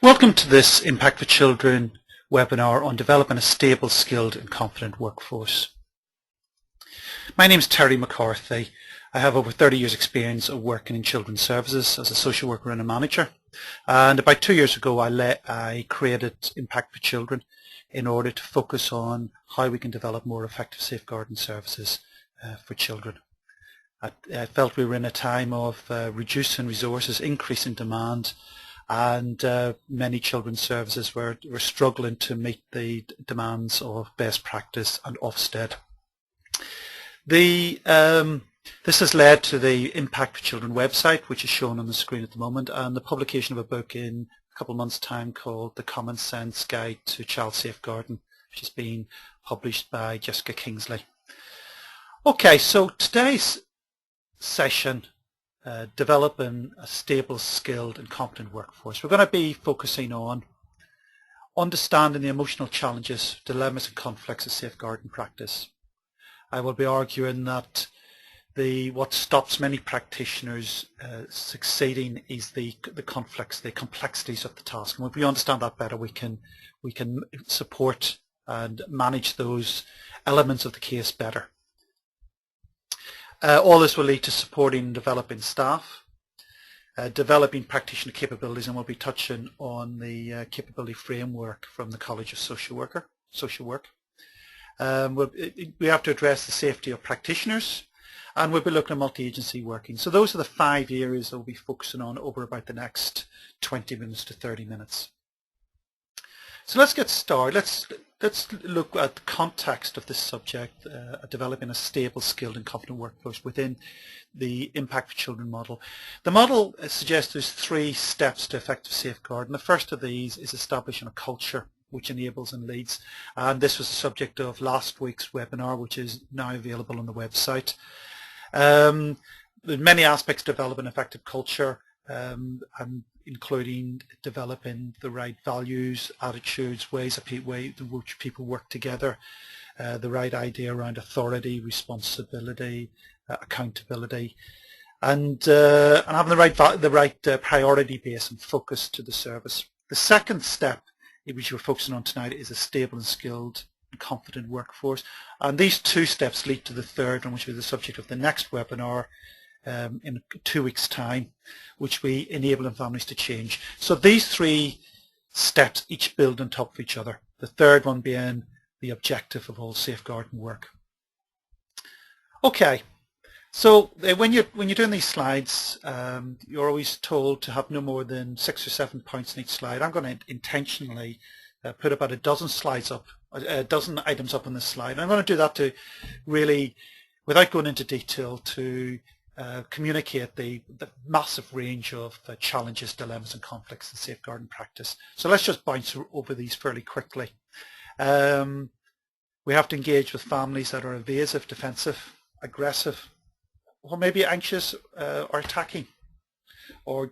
Welcome to this Impact for Children webinar on developing a stable, skilled and confident workforce. My name is Terry McCarthy. I have over 30 years experience of working in children's services as a social worker and a manager. And about 2 years ago I created Impact for Children in order to focus on how we can develop more effective safeguarding services for children. I felt we were in a time of reducing resources, increasing demand, and many children's services were struggling to meet the demands of best practice and Ofsted. This has led to the Impact for Children website, which is shown on the screen at the moment, and the publication of a book in a couple of months' time called The Common Sense Guide to Child Safeguarding, which is being published by Jessica Kingsley. Okay, so today's session, developing a stable, skilled and competent workforce. We're going to be focusing on understanding the emotional challenges, dilemmas and conflicts of safeguarding practice. I will be arguing that what stops many practitioners succeeding is the conflicts, the complexities of the task. And if we understand that better, we can support and manage those elements of the case better. All this will lead to supporting and developing staff, developing practitioner capabilities, and we'll be touching on the capability framework from the College of Social Work. We have to address the safety of practitioners, and we'll be looking at multi-agency working. So those are the 5 areas that we'll be focusing on over about the next 20 minutes to 30 minutes. So let's get started. Let's look at the context of this subject, developing a stable, skilled and confident workforce within the Impact for Children model. The model suggests there's 3 steps to effective safeguarding. The first of these is establishing a culture which enables and leads. And this was the subject of last week's webinar, which is now available on the website. There are many aspects to develop an effective culture, and including developing the right values, attitudes, ways in which people work together, the right idea around authority, responsibility, accountability, and having the right priority base and focus to the service. The second step, which we're focusing on tonight, is a stable and skilled and confident workforce. And these 2 steps lead to the third one, which will be the subject of the next webinar in 2 weeks' time, which we enable families to change. So these 3 steps each build on top of each other, the third one being the objective of all safeguarding work. Okay, so when you're doing these slides, you're always told to have no more than 6 or 7 points in each slide. I'm going to intentionally put about a dozen items up on this slide. I'm going to do that to really, without going into detail, to communicate the massive range of challenges, dilemmas and conflicts in safeguarding practice. So let's just bounce over these fairly quickly. We have to engage with families that are evasive, defensive, aggressive, or maybe anxious or attacking, or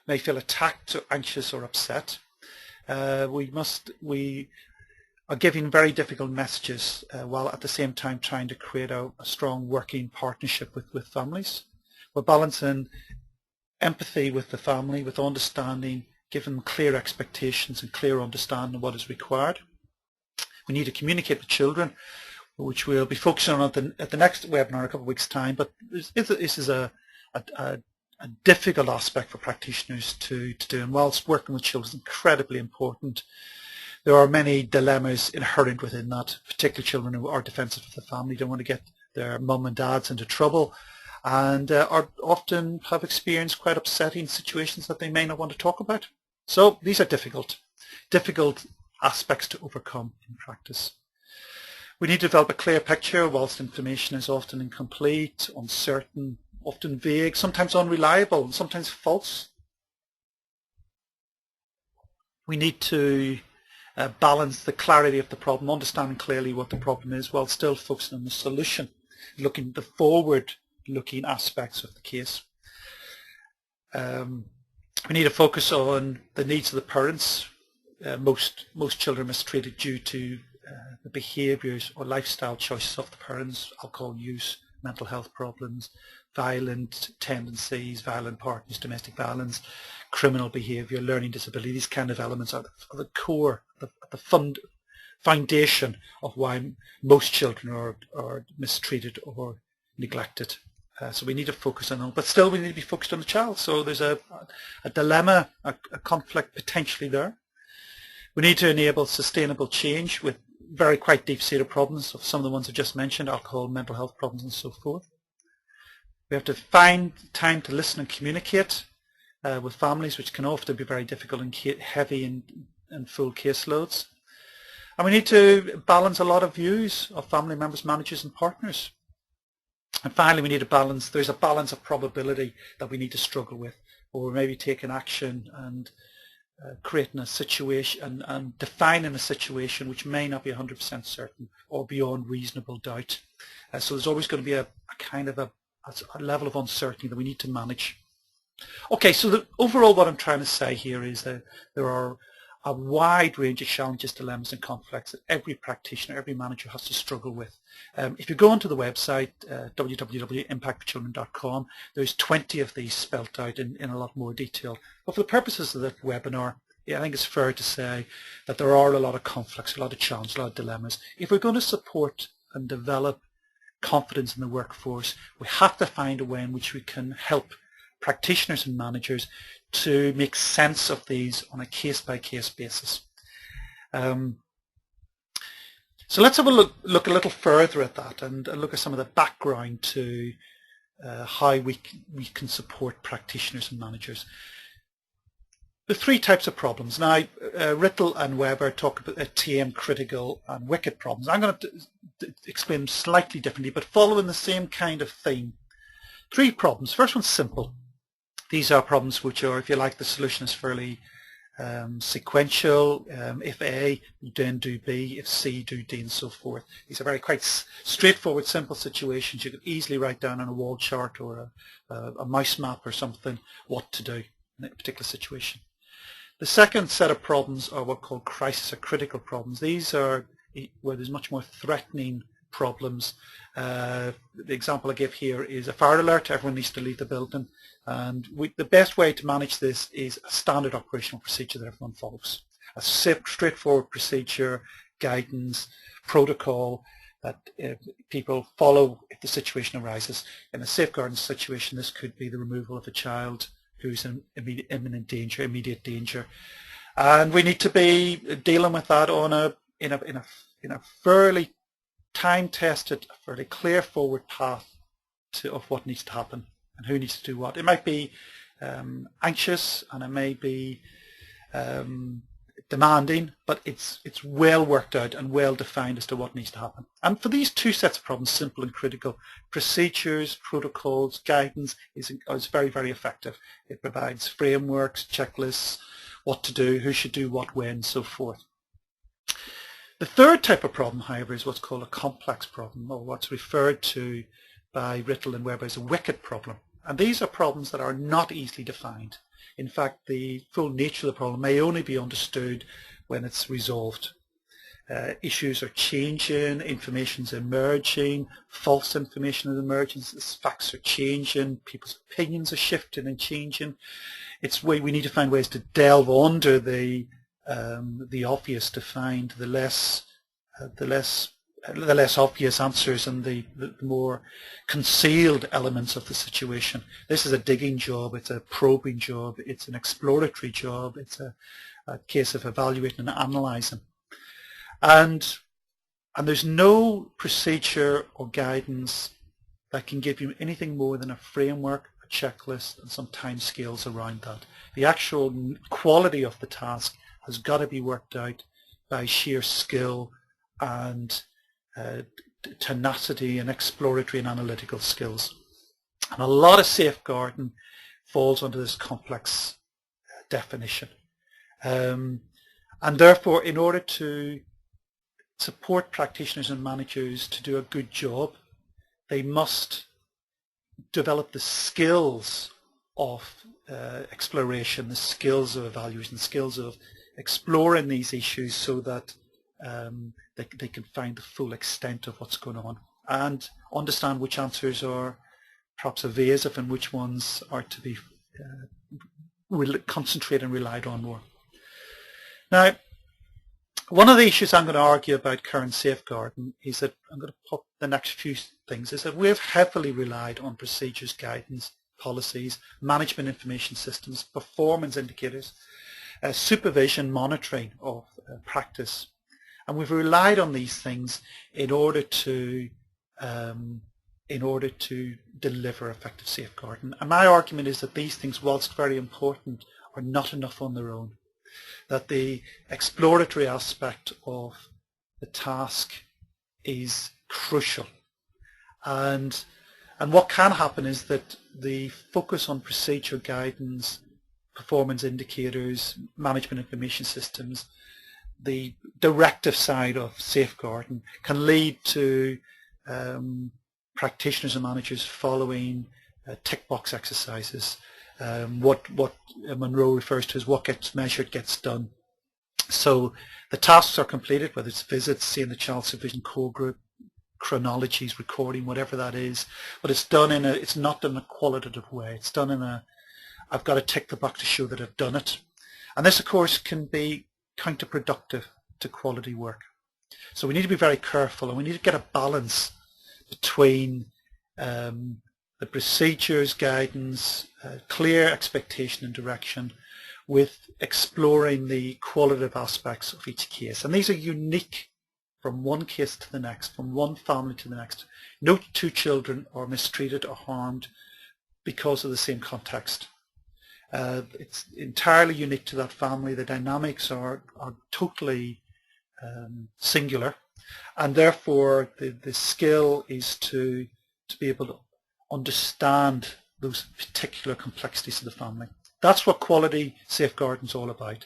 may feel attacked, or anxious or upset. We are giving very difficult messages while at the same time trying to create a strong working partnership with families. We're balancing empathy with the family, with understanding, giving them clear expectations and clear understanding of what is required. We need to communicate with children, which we'll be focusing on at the next webinar in a couple of weeks' time, but this is a difficult aspect for practitioners to do, and whilst working with children is incredibly important, there are many dilemmas inherent within that, particularly children who are defensive of the family, don't want to get their mum and dads into trouble, and often have experienced quite upsetting situations that they may not want to talk about. So these are difficult aspects to overcome in practice. We need to develop a clear picture whilst information is often incomplete, uncertain, often vague, sometimes unreliable, and sometimes false. We need to balance the clarity of the problem, understanding clearly what the problem is, while still focusing on the solution, looking at the forward-looking aspects of the case. We need to focus on the needs of the parents. Most children are mistreated due to the behaviours or lifestyle choices of the parents, alcohol use, mental health problems, violent tendencies, violent partners, domestic violence, criminal behaviour, learning disability. These kind of elements are the core, the foundation of why most children are mistreated or neglected. So we need to focus on them, but still we need to be focused on the child. So there's a dilemma, a conflict potentially there. We need to enable sustainable change with quite deep-seated problems of some of the ones I've just mentioned, alcohol, mental health problems and so forth. We have to find time to listen and communicate with families, which can often be very difficult and heavy and full caseloads. And we need to balance a lot of views of family members, managers and partners. And finally, we need a balance. There's a balance of probability that we need to struggle with, or maybe taking action and creating a situation and defining a situation which may not be 100% certain or beyond reasonable doubt. So there's always going to be a kind of a level of uncertainty that we need to manage. Okay, so overall what I'm trying to say here is that there are a wide range of challenges, dilemmas and conflicts that every practitioner, every manager has to struggle with. If you go onto the website, www.impactforchildren.com, there's 20 of these spelt out in a lot more detail. But for the purposes of this webinar, I think it's fair to say that there are a lot of conflicts, a lot of challenges, a lot of dilemmas. If we're going to support and develop confidence in the workforce, we have to find a way in which we can help practitioners and managers to make sense of these on a case-by-case basis. So let's have a look a little further at that and look at some of the background to how we can support practitioners and managers. The three types of problems. Now, Rittel and Weber talk about TM, critical and wicked problems. I'm going to explain them slightly differently, but following the same kind of theme. Three problems. First one's simple. These are problems which are, if you like, the solution is fairly sequential. If A, then do B. If C, do D, and so forth. These are quite straightforward, simple situations. You could easily write down on a wall chart or a mouse map or something what to do in a particular situation. The second set of problems are what are called crisis or critical problems. These are where there's much more threatening problems. The example I give here is a fire alert. Everyone needs to leave the building. And the best way to manage this is a standard operational procedure that everyone follows. A straightforward procedure, guidance, protocol that people follow if the situation arises. In a safeguarding situation, this could be the removal of a child who's in imminent danger, immediate danger. And we need to be dealing with that in a fairly time-tested, fairly clear forward path of what needs to happen and who needs to do what. It might be anxious and it may be demanding, but it's well worked out and well defined as to what needs to happen. And for these two sets of problems, simple and critical, procedures, protocols, guidance is very, very effective. It provides frameworks, checklists, what to do, who should do what, when, so forth. The third type of problem, however, is what's called a complex problem, or what's referred to by Rittel and Weber as a wicked problem. And these are problems that are not easily defined. In fact, the full nature of the problem may only be understood when it's resolved. Issues are changing, information's emerging, false information is emerging, facts are changing, people's opinions are shifting and changing. We need to find ways to delve under the obvious to find the less obvious answers and the more concealed elements of the situation. This is a digging job, it's a probing job, it's an exploratory job, it's a case of evaluating and analysing. And there's no procedure or guidance that can give you anything more than a framework, a checklist and some time scales around that. The actual quality of the task has got to be worked out by sheer skill and tenacity and exploratory and analytical skills. And a lot of safeguarding falls under this complex definition. And therefore, in order to support practitioners and managers to do a good job, they must develop the skills of exploration, the skills of evaluation, the skills of exploring these issues so that they can find the full extent of what's going on and understand which answers are perhaps evasive and which ones are to be concentrated and relied on more. Now, one of the issues I'm going to argue about current safeguarding is that I'm going to put the next few things is that we've heavily relied on procedures, guidance, policies, management information systems, performance indicators, supervision, monitoring of practice, and we've relied on these things in order to deliver effective safeguarding. And my argument is that these things, whilst very important, are not enough on their own. That the exploratory aspect of the task is crucial. And what can happen is that the focus on procedure guidance, performance indicators, management information systems, the directive side of safeguarding can lead to practitioners and managers following tick box exercises. What Monroe refers to as what gets measured gets done. So the tasks are completed, whether it's visits, seeing the child supervision core group, chronologies, recording, whatever that is, but it's done it's not done in a qualitative way. It's done in I've got to tick the box to show that I've done it. And this, of course, can be counterproductive to quality work. So we need to be very careful, and we need to get a balance between the procedures, guidance, clear expectation and direction, with exploring the qualitative aspects of each case. And these are unique from one case to the next, from one family to the next. No two children are mistreated or harmed because of the same context. It's entirely unique to that family. The dynamics are totally singular, and therefore the skill is to be able to understand those particular complexities of the family. That's what quality safeguarding is all about.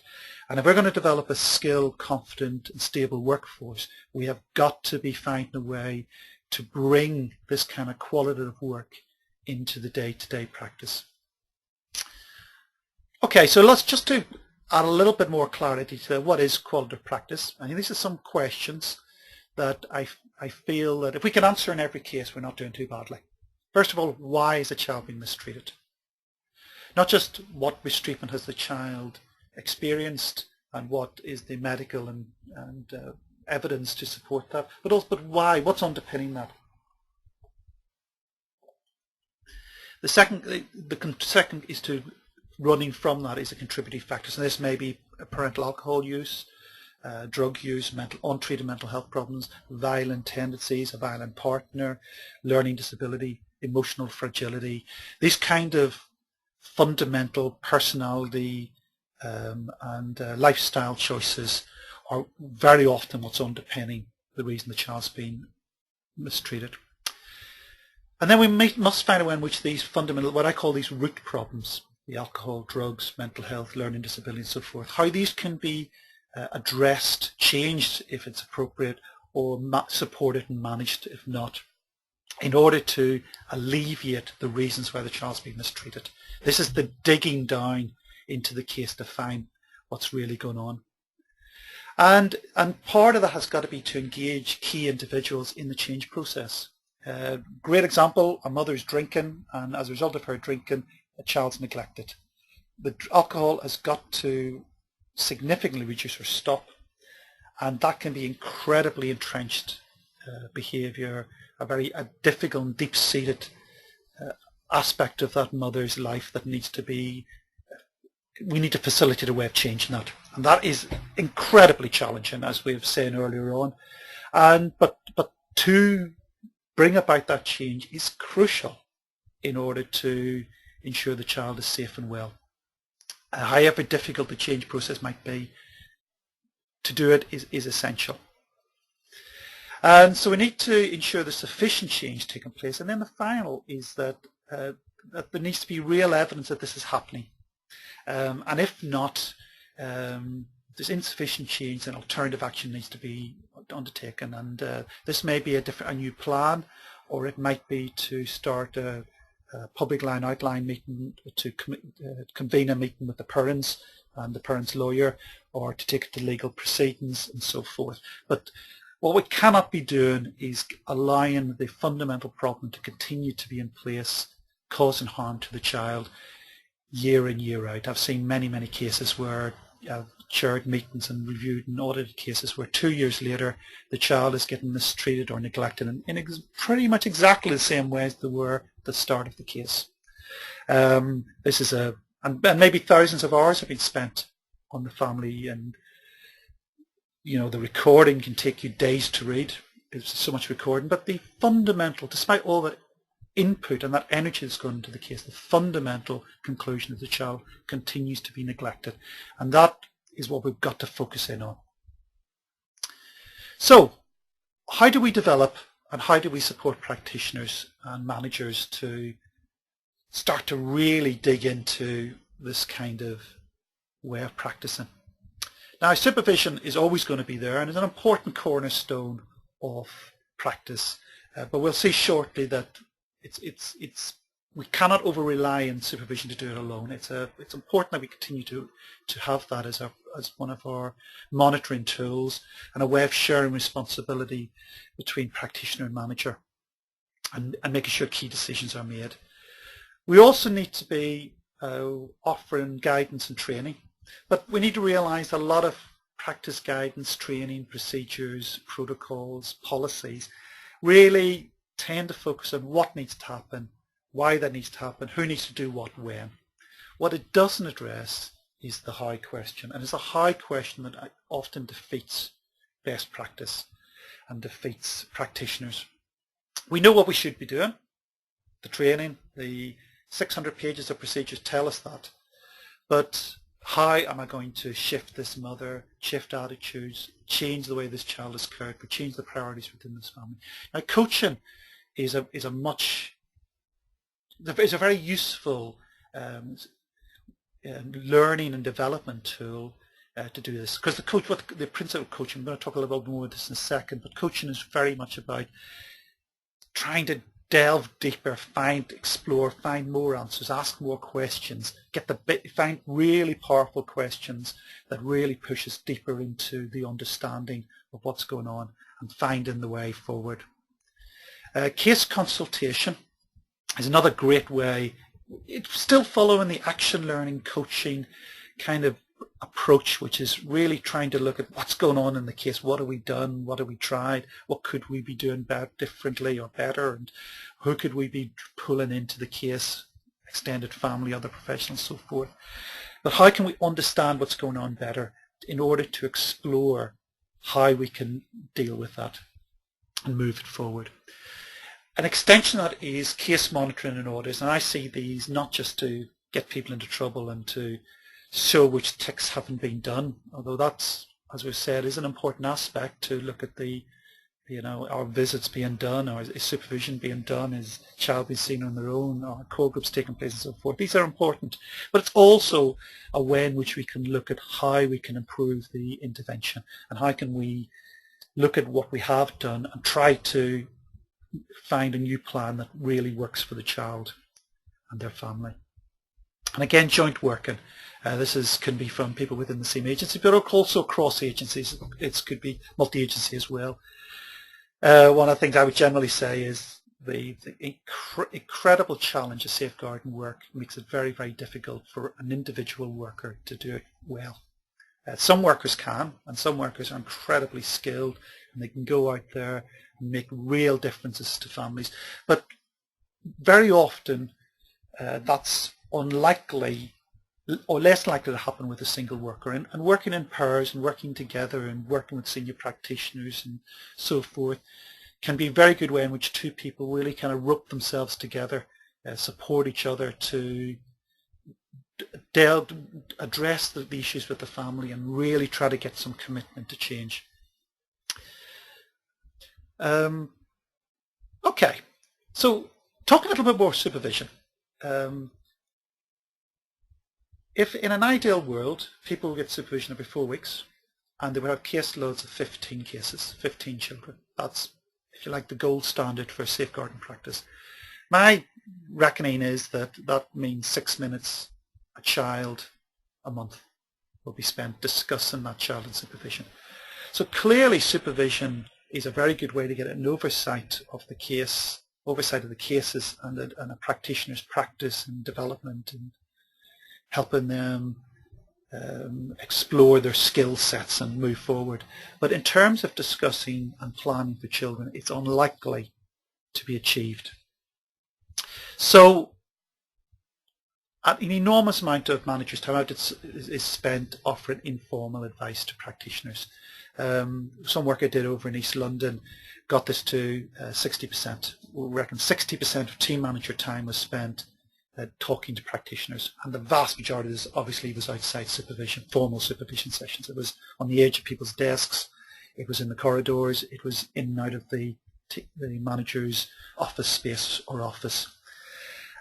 And if we're going to develop a skilled, confident and stable workforce, we have got to be finding a way to bring this kind of qualitative work into the day-to-day practice. Okay, so let's just to add a little bit more clarity to what is qualitative practice. I think these are some questions that I feel that if we can answer in every case, we're not doing too badly. First of all, why is a child being mistreated? Not just what mistreatment has the child experienced and what is the medical and evidence to support that, but also why, what's underpinning that? The second is to running from that is the contributing factors, and this may be parental alcohol use, drug use, untreated mental health problems, violent tendencies, a violent partner, learning disability, emotional fragility. These kind of fundamental personality and lifestyle choices are very often what's underpinning the reason the child's been mistreated. And then we must find a way in which these fundamental, what I call these root problems, the alcohol, drugs, mental health, learning disability and so forth, how these can be addressed, changed if it's appropriate, or supported and managed if not, in order to alleviate the reasons why the child's been mistreated. This is the digging down into the case to find what's really going on. And part of that has got to be to engage key individuals in the change process. Great example, a mother's drinking, and as a result of her drinking, a child's neglected. The alcohol has got to significantly reduce or stop, and that can be incredibly entrenched behaviour, a very difficult and deep-seated aspect of that mother's life that needs to be, we need to facilitate a way of changing that. And that is incredibly challenging, as we have said earlier on. But to bring about that change is crucial in order to ensure the child is safe and well. However difficult the change process might be, to do it is essential. And so we need to ensure there's sufficient change taking place. And then the final is that there needs to be real evidence that this is happening. And if not, there's insufficient change, then alternative action needs to be undertaken. And this may be a new plan, or it might be to start a public outline meeting, to convene a meeting with the parents and the parents' lawyer, or to take it to legal proceedings and so forth. But what we cannot be doing is allowing the fundamental problem to continue to be in place causing harm to the child year in, year out. I've seen many, many cases where I've chaired meetings and reviewed and audited cases where 2 years later the child is getting mistreated or neglected in pretty much exactly the same ways they were at the start of the case. This is and maybe thousands of hours have been spent on the family, and the recording can take you days to read. There's so much recording, but the fundamental, despite all that input and that energy that's gone into the case, the fundamental conclusion is the child continues to be neglected, and that is what we've got to focus in on. So how do we develop and how do we support practitioners and managers to start to really dig into this kind of way of practicing? Now, supervision is always going to be there and is an important cornerstone of practice, but we'll see shortly that we cannot over rely on supervision to do it alone. It's important that we continue to have that as one of our monitoring tools and a way of sharing responsibility between practitioner and manager, and making sure key decisions are made. We also need to be offering guidance and training, but we need to realize that a lot of practice guidance, training, procedures, protocols, policies really tend to focus on what needs to happen, why that needs to happen, who needs to do what when. What it doesn't address is the how question, and it's a how question that often defeats best practice and defeats practitioners. We know what we should be doing. The training, the 600 pages of procedures tell us that, but how am I going to shift this mother, shift attitudes, change the way this child is cared for, change the priorities within this family? Now, coaching is a very useful learning and development tool to do this, because the principle of coaching, I'm going to talk a little bit more about this in a second, but coaching is very much about trying to delve deeper, explore, find more answers, ask more questions, find really powerful questions that really push us deeper into the understanding of what's going on and finding the way forward. Case consultation is another great way. It's still following the action learning coaching kind of approach, which is really trying to look at what's going on in the case, what have we done, what have we tried, what could we be doing differently or better, and who could we be pulling into the case, extended family, other professionals, so forth. But how can we understand what's going on better in order to explore how we can deal with that and move it forward? An extension of that is case monitoring and audits, and I see these not just to get people into trouble and to show which ticks haven't been done, although that's, as we've said, is an important aspect to look at our visits being done, or is supervision being done, is child being seen on their own, or core groups taking place and so forth. These are important, but it's also a way in which we can look at how we can improve the intervention and how can we look at what we have done and try to find a new plan that really works for the child and their family. And again, joint working. This can be from people within the same agency, but also across agencies. It could be multi-agency as well. One of the things I would generally say is the incredible challenge of safeguarding work makes it very, very difficult for an individual worker to do it well. Some workers can, and some workers are incredibly skilled, and they can go out there and make real differences to families. But very often that's unlikely or less likely to happen with a single worker. And working in pairs and working together and working with senior practitioners and so forth can be a very good way in which two people really kind of rope themselves together, support each other to address the issues with the family and really try to get some commitment to change. Okay, so talk a little bit more supervision. If in an ideal world people get supervision every 4 weeks and they would have caseloads of 15 cases, 15 children, that's, if you like, the gold standard for safeguarding practice. My reckoning is that means 6 minutes a child a month will be spent discussing that child in supervision. So clearly supervision is a very good way to get an oversight of the case, oversight of the cases and a practitioner's practice and development and helping them explore their skill sets and move forward. But in terms of discussing and planning for children, it's unlikely to be achieved. So an enormous amount of managers' time is spent offering informal advice to practitioners. Some work I did over in East London got this to 60%. We reckon 60% of team manager time was spent talking to practitioners, and the vast majority of this obviously was outside supervision, formal supervision sessions. It was on the edge of people's desks, it was in the corridors, it was in and out of the manager's office space or office.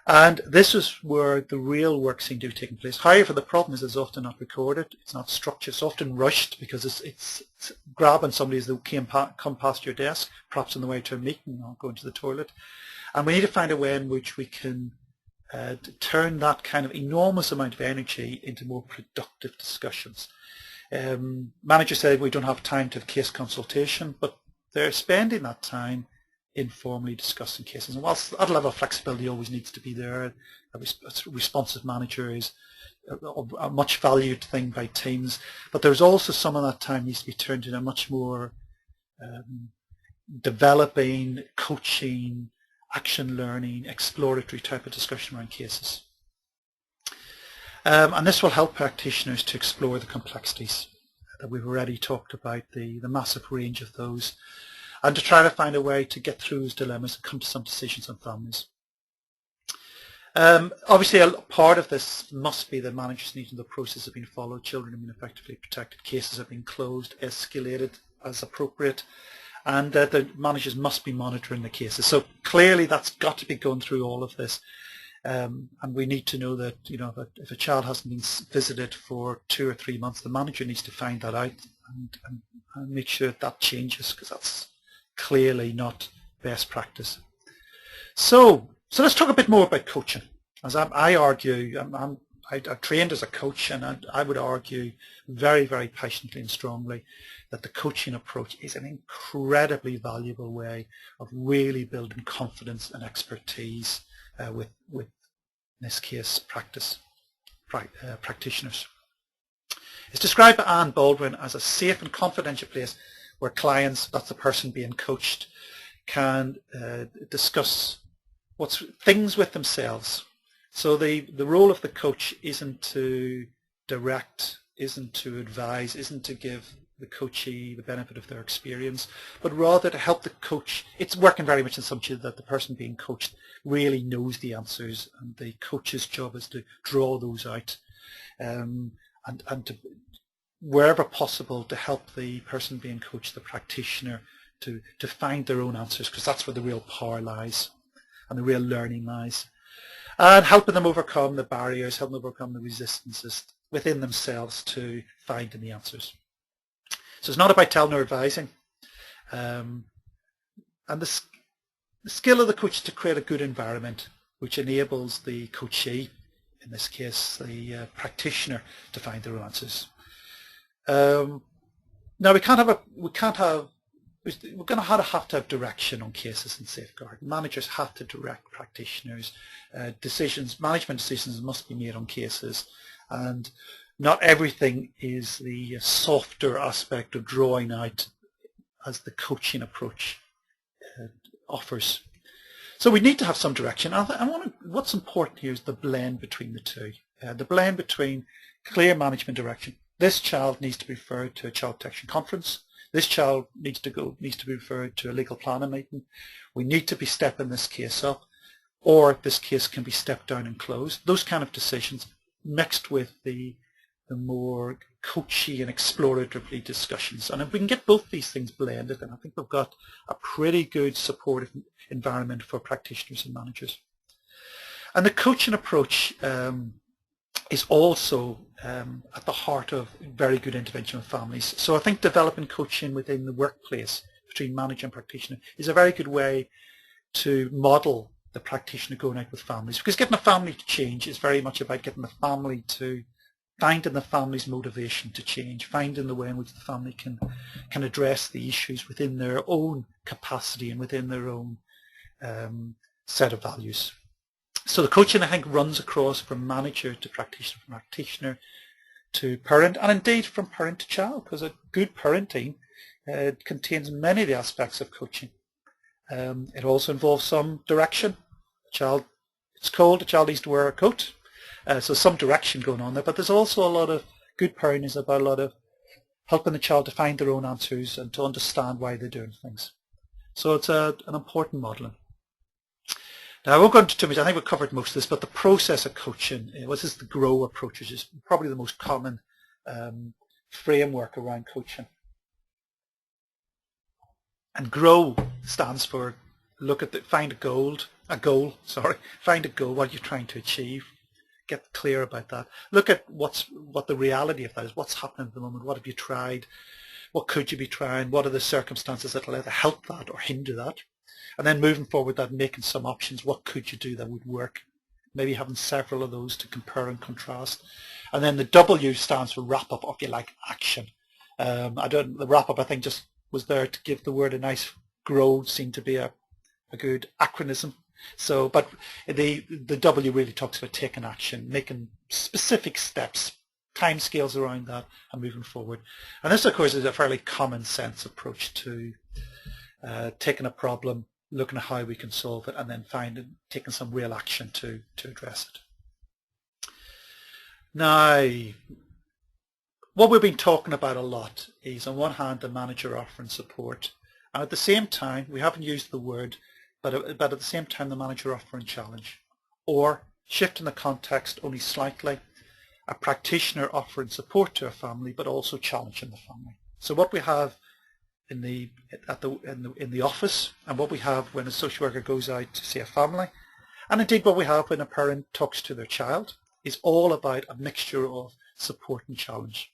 And this is where the real work seemed to be taking place. However, the problem is it's often not recorded, it's not structured, it's often rushed because it's grabbing somebody as they come past your desk, perhaps on the way to a meeting or going to the toilet. And we need to find a way in which we can turn that kind of enormous amount of energy into more productive discussions. Managers say we don't have time to have case consultation, but they're spending that time informally discussing cases. And whilst that level of flexibility always needs to be there, a responsive manager is a much valued thing by teams, but there's also some of that time needs to be turned into a much more developing, coaching, action learning, exploratory type of discussion around cases. And this will help practitioners to explore the complexities that we've already talked about, the massive range of those, and to try to find a way to get through those dilemmas and come to some decisions on families. Obviously, a part of this must be the managers need to know the process have been followed, children have been effectively protected, cases have been closed, escalated as appropriate, and the managers must be monitoring the cases. So clearly that's got to be going through all of this. And we need to know that, you know, if a child hasn't been visited for 2 or 3 months, the manager needs to find that out and make sure that changes, because that's clearly not best practice. So let's talk a bit more about coaching. As I argue, I trained as a coach, and I would argue very, very passionately and strongly that the coaching approach is an incredibly valuable way of really building confidence and expertise with in this case, practitioners. It's described by Anne Baldwin as a safe and confidential place where clients, that's the person being coached, can discuss things with themselves. So the role of the coach isn't to direct, isn't to advise, isn't to give the coachee the benefit of their experience, but rather to help the coach. It's working very much in assumption that the person being coached really knows the answers, and the coach's job is to draw those out and to, wherever possible, to help the person being coached, the practitioner, to find their own answers, because that's where the real power lies and the real learning lies, and helping them overcome the barriers, helping them overcome the resistances within themselves to finding the answers. So it's not about telling or advising. And the skill of the coach is to create a good environment which enables the coachee, in this case the practitioner, to find their answers. Now we're going to have to have direction on cases and safeguard. Managers have to direct practitioners. Management decisions must be made on cases, and not everything is the softer aspect of drawing out as the coaching approach offers. So we need to have some direction. What's important here is the blend between the two. The blend between clear management direction. This child needs to be referred to a child protection conference. This child needs to be referred to a legal planning meeting. We need to be stepping this case up, or this case can be stepped down and closed. Those kind of decisions mixed with the more coachy and exploratory discussions. And if we can get both these things blended, then I think we've got a pretty good supportive environment for practitioners and managers. And the coaching approach is also at the heart of very good intervention with families. So I think developing coaching within the workplace between manager and practitioner is a very good way to model the practitioner going out with families, because getting a family to change is very much about getting the family to finding the family's motivation to change, finding the way in which the family can address the issues within their own capacity and within their own set of values. So the coaching, I think, runs across from manager to practitioner, from practitioner to parent, and indeed from parent to child, because a good parenting contains many of the aspects of coaching. It also involves some direction. Child, it's cold, the child needs to wear a coat, so some direction going on there, but there's also a lot of good parenting is about a lot of helping the child to find their own answers and to understand why they're doing things. So it's an important modelling. Now, I won't go into too much. I think we've covered most of this, but the process of coaching, what is the GROW approach, which is probably the most common framework around coaching. And GROW stands for find a goal, find a goal, what you're trying to achieve. Get clear about that. Look at what the reality of that is, what's happening at the moment, what have you tried, what could you be trying, what are the circumstances that will either help that or hinder that. And then moving forward that, making some options, what could you do that would work? Maybe having several of those to compare and contrast. And then the W stands for wrap up, or if you like, action. The wrap up I think just was there to give the word a nice grow, seemed to be a good acronym. So, but the W really talks about taking action, making specific steps, timescales around that, and moving forward. And this, of course, is a fairly common sense approach to taking a problem, looking at how we can solve it, and then taking some real action to address it. Now, what we've been talking about a lot is, on one hand, the manager offering support, and at the same time, we haven't used the word, but at the same time, the manager offering challenge, or shifting the context only slightly, a practitioner offering support to a family, but also challenging the family. So what we have in the office, and what we have when a social worker goes out to see a family, and indeed what we have when a parent talks to their child, is all about a mixture of support and challenge.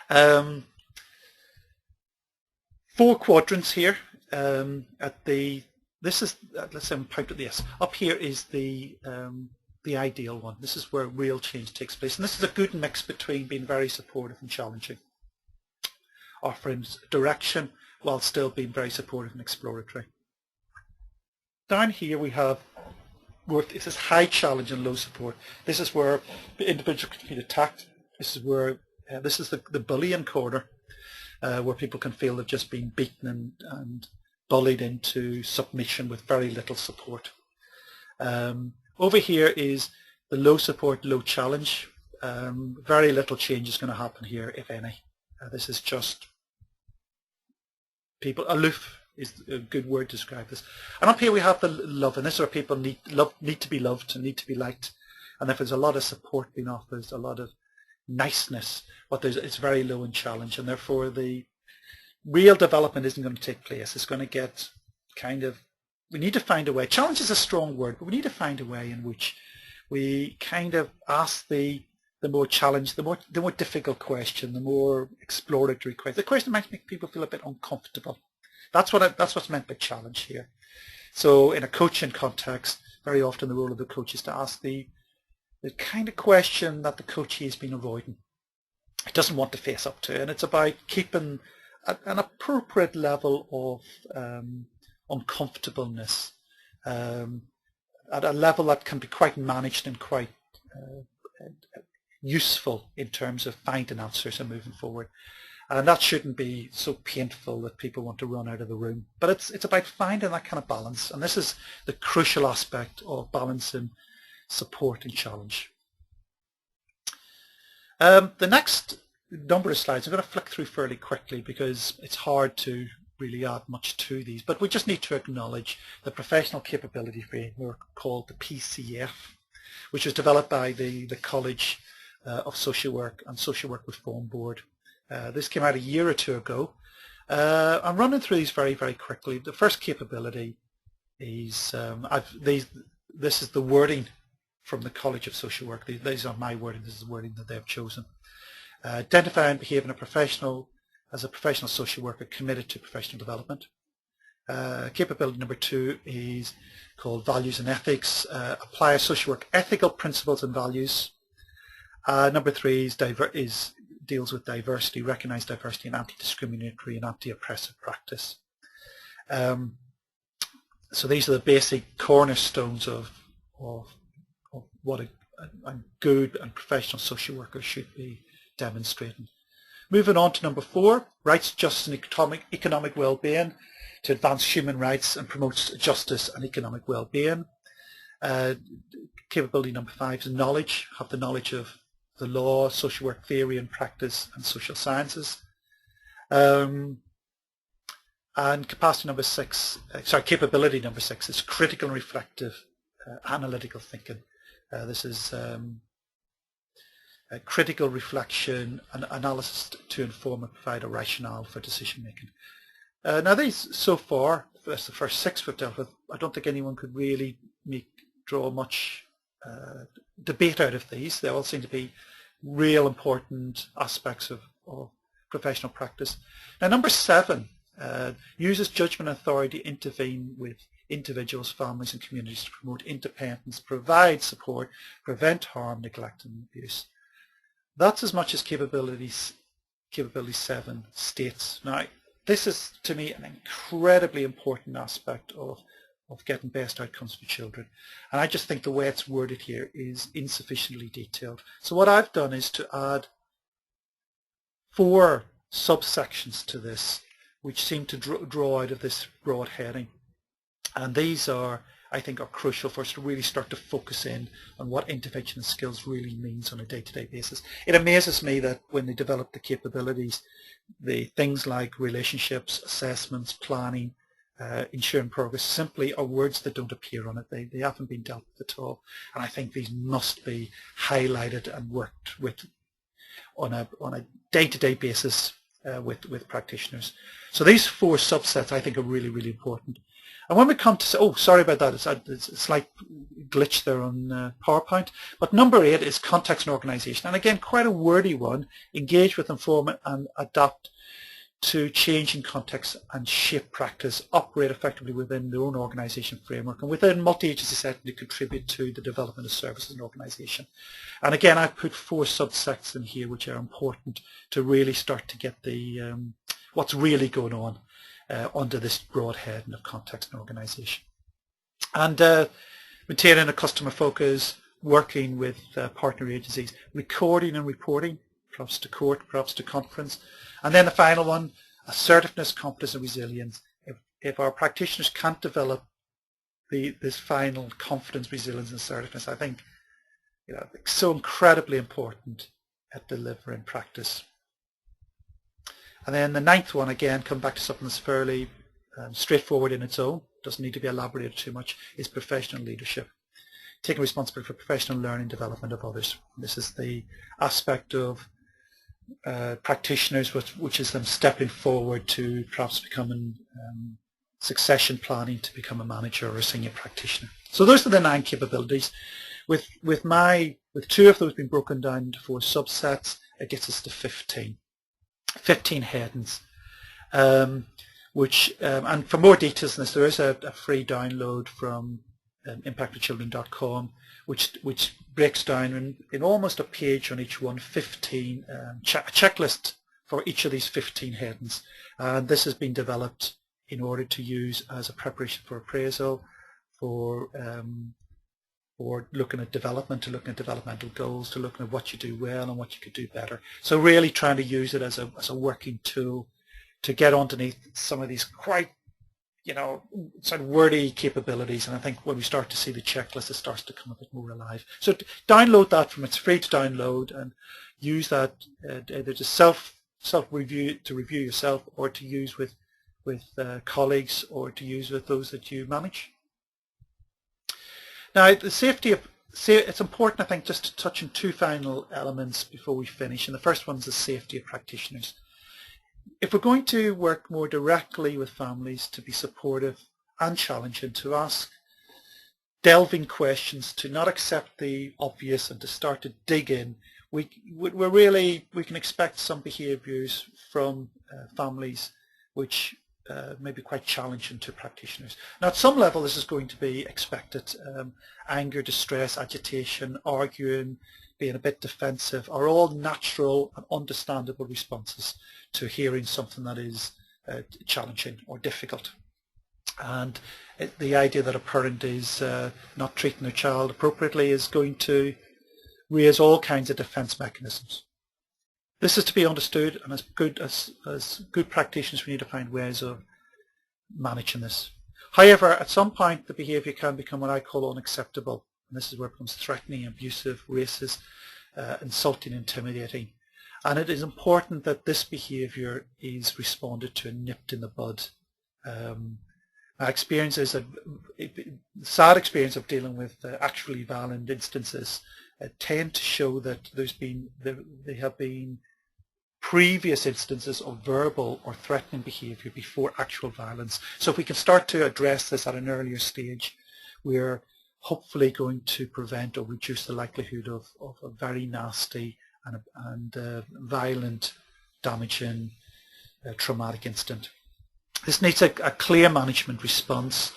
4 quadrants here. Let's say point at this. Up here is the ideal one. This is where real change takes place, and this is a good mix between being very supportive and challenging, offering direction while still being very supportive and exploratory. Down here we have this is high challenge and low support. This is where the individual can feel attacked. This is where this is the bullying corner, where people can feel they've just been beaten and bullied into submission with very little support. Over here is the low support, low challenge. Very little change is going to happen here, if any. This is just people aloof is a good word to describe this. And up here we have the love, and this is where people need to be loved and need to be liked. And if there's a lot of support being offered, there's a lot of niceness, but it's very low in challenge, and therefore the real development isn't going to take place. It's going to get we need to find a way. Challenge is a strong word, but we need to find a way in which we kind of ask the more challenge, the more difficult question, the more exploratory question. The question might make people feel a bit uncomfortable. That's what's meant by challenge here. So in a coaching context, very often the role of the coach is to ask the kind of question that the coachee has been avoiding. It doesn't want to face up to, and it's about keeping an appropriate level of uncomfortableness at a level that can be quite managed and quite useful in terms of finding answers and moving forward. And that shouldn't be so painful that people want to run out of the room. But it's about finding that kind of balance, and this is the crucial aspect of balancing support and challenge. The next number of slides I'm going to flick through fairly quickly because it's hard to really add much to these, but we just need to acknowledge the professional capability framework called the PCF, which was developed by the College of Social Work and Social Work Reform Board. This came out a year or two ago. I'm running through these very, very quickly. The first capability is, this is the wording from the College of Social Work. These are my wording. This is the wording that they've chosen. Identify and behave in as a professional social worker committed to professional development. Capability number 2 is called values and ethics. Apply a social work ethical principles and values. Number 3 deals with diversity, recognize diversity in anti-discriminatory and anti-oppressive practice. So these are the basic cornerstones of what a good and professional social worker should be demonstrating. Moving on to number 4, rights, justice and economic well-being, to advance human rights and promote justice and economic well-being. Capability number 5 is knowledge, have the knowledge of the law, social work theory and practice, and social sciences. And capability number 6 is critical and reflective analytical thinking. This is critical reflection and analysis to inform and provide a rationale for decision making. Now these, so far, that's the first 6 we've dealt with. I don't think anyone could really draw much debate out of these. They all seem to be real important aspects of professional practice. Now number 7 uses judgment and authority to intervene with individuals, families and communities to promote independence, provide support, prevent harm, neglect and abuse. That's as much as capability 7 states. Now this is to me an incredibly important aspect of getting best outcomes for children, and I just think the way it's worded here is insufficiently detailed. So what I've done is to add 4 subsections to this which seem to draw out of this broad heading, and these are, I think, are crucial for us to really start to focus in on what intervention and skills really means on a day-to-day basis. It amazes me that when they develop the capabilities, the things like relationships, assessments, planning, ensuring progress simply are words that don't appear on it. They haven't been dealt with at all, and I think these must be highlighted and worked with on a day-to-day basis with practitioners. So these 4 subsets I think are really, really important. And when we come to, oh, sorry about that, it's a slight glitch there on PowerPoint, but number 8 is context and organization, and again quite a wordy one: engage with, inform and adapt to changing context and shape practice, operate effectively within their own organization framework, and within multi-agency setting to contribute to the development of services and organization. And again, I've put 4 subsects in here which are important to really start to get the what's really going on under this broad heading of context and organization. And maintaining a customer focus, working with partner agencies, recording and reporting, perhaps to court, perhaps to conference. And then the final one, assertiveness, competence and resilience. If our practitioners can't develop this final confidence, resilience and assertiveness, I think it's so incredibly important at delivering practice. And then the 9th one, again, come back to something that's fairly straightforward in its own, doesn't need to be elaborated too much, is professional leadership. Taking responsibility for professional learning development of others. This is the aspect of practitioners which is them stepping forward to perhaps becoming succession planning to become a manager or a senior practitioner. So those are the 9 capabilities. With 2 of those being broken down into 4 subsets, it gets us to 15 headings, which and for more details on this, there is a free download from impactwithchildren.com which breaks down in almost a page on each one, 15 a checklist for each of these 15 headings. And this has been developed in order to use as a preparation for appraisal, for looking at development, to looking at developmental goals, to looking at what you do well and what you could do better. So really trying to use it as a working tool to get underneath some of these quite sort of wordy capabilities, and I think when we start to see the checklist, it starts to come a bit more alive. So download that it's free to download, and use that either to self-review, to review yourself, or to use with colleagues, or to use with those that you manage. Now, it's important, I think, just to touch on 2 final elements before we finish, and the first one is the safety of practitioners. If we're going to work more directly with families, to be supportive and challenging, to ask delving questions, to not accept the obvious and to start to dig in, we can expect some behaviours from families which may be quite challenging to practitioners. Now at some level this is going to be expected. Anger, distress, agitation, arguing, being a bit defensive are all natural and understandable responses to hearing something that is challenging or difficult. And the idea that a parent is not treating their child appropriately is going to raise all kinds of defense mechanisms. This is to be understood, and as good practitioners we need to find ways of managing this. However, at some point the behaviour can become what I call unacceptable, and this is where it becomes threatening, abusive, racist, insulting, intimidating. And it is important that this behaviour is responded to and nipped in the bud. My experience is that sad experience of dealing with actually violent instances tend to show that there have been previous instances of verbal or threatening behaviour before actual violence. So if we can start to address this at an earlier stage, we're hopefully going to prevent or reduce the likelihood of a very nasty and violent, damaging, traumatic incident. This needs a clear management response,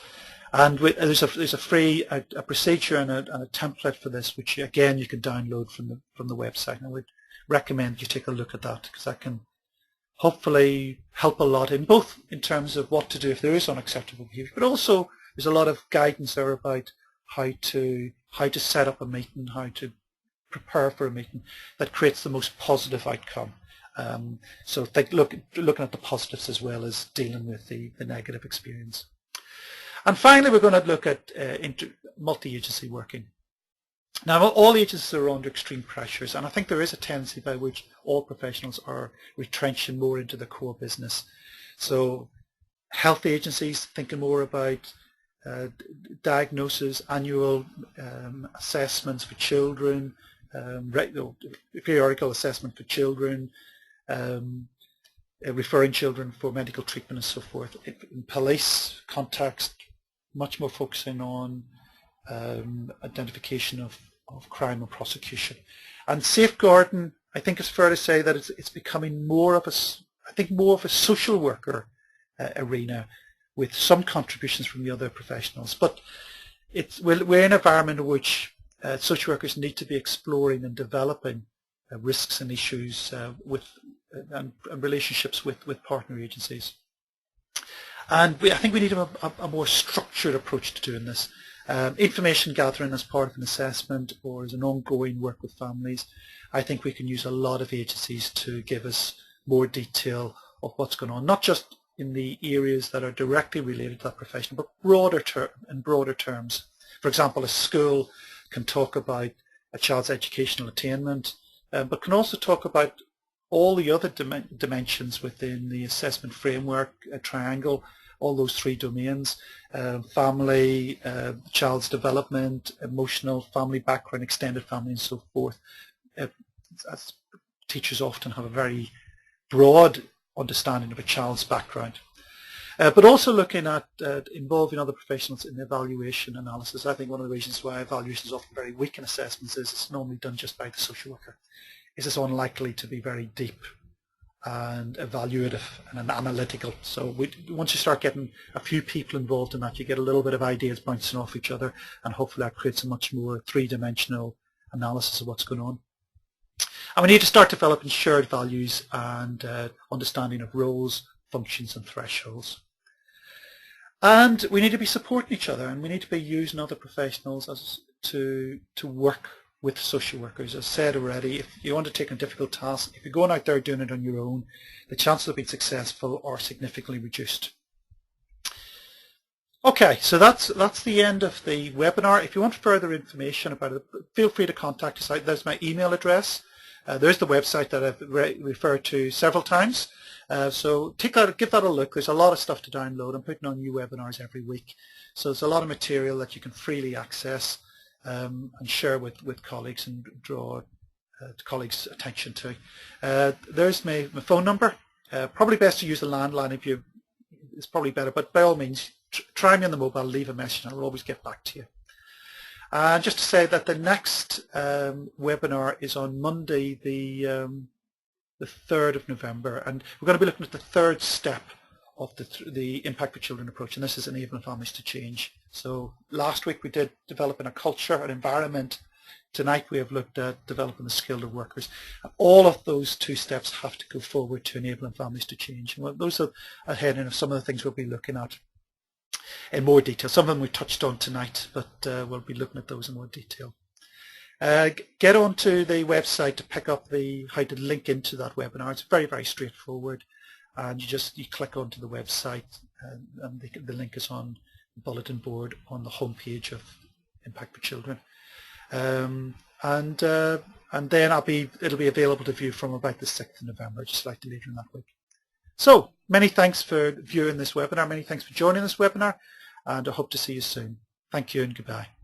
and there's a procedure and a template for this, which again you can download from the website. And I would recommend you take a look at that, because that can hopefully help a lot in terms of what to do if there is unacceptable behaviour, but also there's a lot of guidance there about how to set up a meeting, how to prepare for a meeting that creates the most positive outcome. So looking at the positives as well as dealing with the negative experience. And finally, we're going to look at multi-agency working. Now, all agencies are under extreme pressures, and I think there is a tendency by which all professionals are retrenching more into the core business. So health agencies thinking more about diagnosis, annual assessments for children, periodical assessment for children, referring children for medical treatment and so forth. In police context, much more focusing on identification of crime and prosecution. And safeguarding, I think it's fair to say that it's becoming more of a social worker arena, with some contributions from the other professionals. But we're in an environment in which social workers need to be exploring and developing risks and issues and relationships with partner agencies. And I think we need a more structured approach to doing this. Information gathering as part of an assessment or as an ongoing work with families. I think we can use a lot of agencies to give us more detail of what's going on, not just in the areas that are directly related to that profession, but in broader terms. For example, a school can talk about a child's educational attainment, but can also talk about all the other dimensions within the assessment framework, a triangle, all those three domains: family, child's development, emotional, family background, extended family, and so forth. As teachers often have a very broad understanding of a child's background. But also looking at involving other professionals in evaluation analysis. I think one of the reasons why evaluation is often very weak in assessments is it's normally done just by the social worker. It's unlikely to be very deep and evaluative and analytical. So once you start getting a few people involved in that, you get a little bit of ideas bouncing off each other, and hopefully that creates a much more three-dimensional analysis of what's going on. And we need to start developing shared values and understanding of roles, functions and thresholds. And we need to be supporting each other, and we need to be using other professionals to work with social workers. As I said already, if you want to take a difficult task, if you're going out there doing it on your own, the chances of being successful are significantly reduced. Okay, so that's the end of the webinar. If you want further information about it, feel free to contact us. There's my email address. There's the website that I've referred to several times. So give that a look. There's a lot of stuff to download. I'm putting on new webinars every week. So there's a lot of material that you can freely access and share with colleagues and draw colleagues' attention to. There's my phone number. Probably best to use the landline it's probably better, but by all means, try me on the mobile, leave a message, and I'll always get back to you. Just to say that the next webinar is on Monday, the 3rd of November, and we're going to be looking at the third step of the Impact for Children approach, and this is enabling families to change. So last week we did developing a culture, an environment. Tonight we have looked at developing the skilled of workers. And all of those two steps have to go forward to enabling families to change. And those are a heading of some of the things we'll be looking at. in more detail. Some of them we touched on tonight, but we'll be looking at those in more detail. Get onto the website to pick up how to link into that webinar. It's very, very straightforward, and you click onto the website, and the link is on the bulletin board on the home page of Impact for Children. And then it'll be available to view from about the 6th of November, just slightly later in that week. So many thanks for viewing this webinar. Many thanks for joining this webinar, and I hope to see you soon. Thank you and goodbye.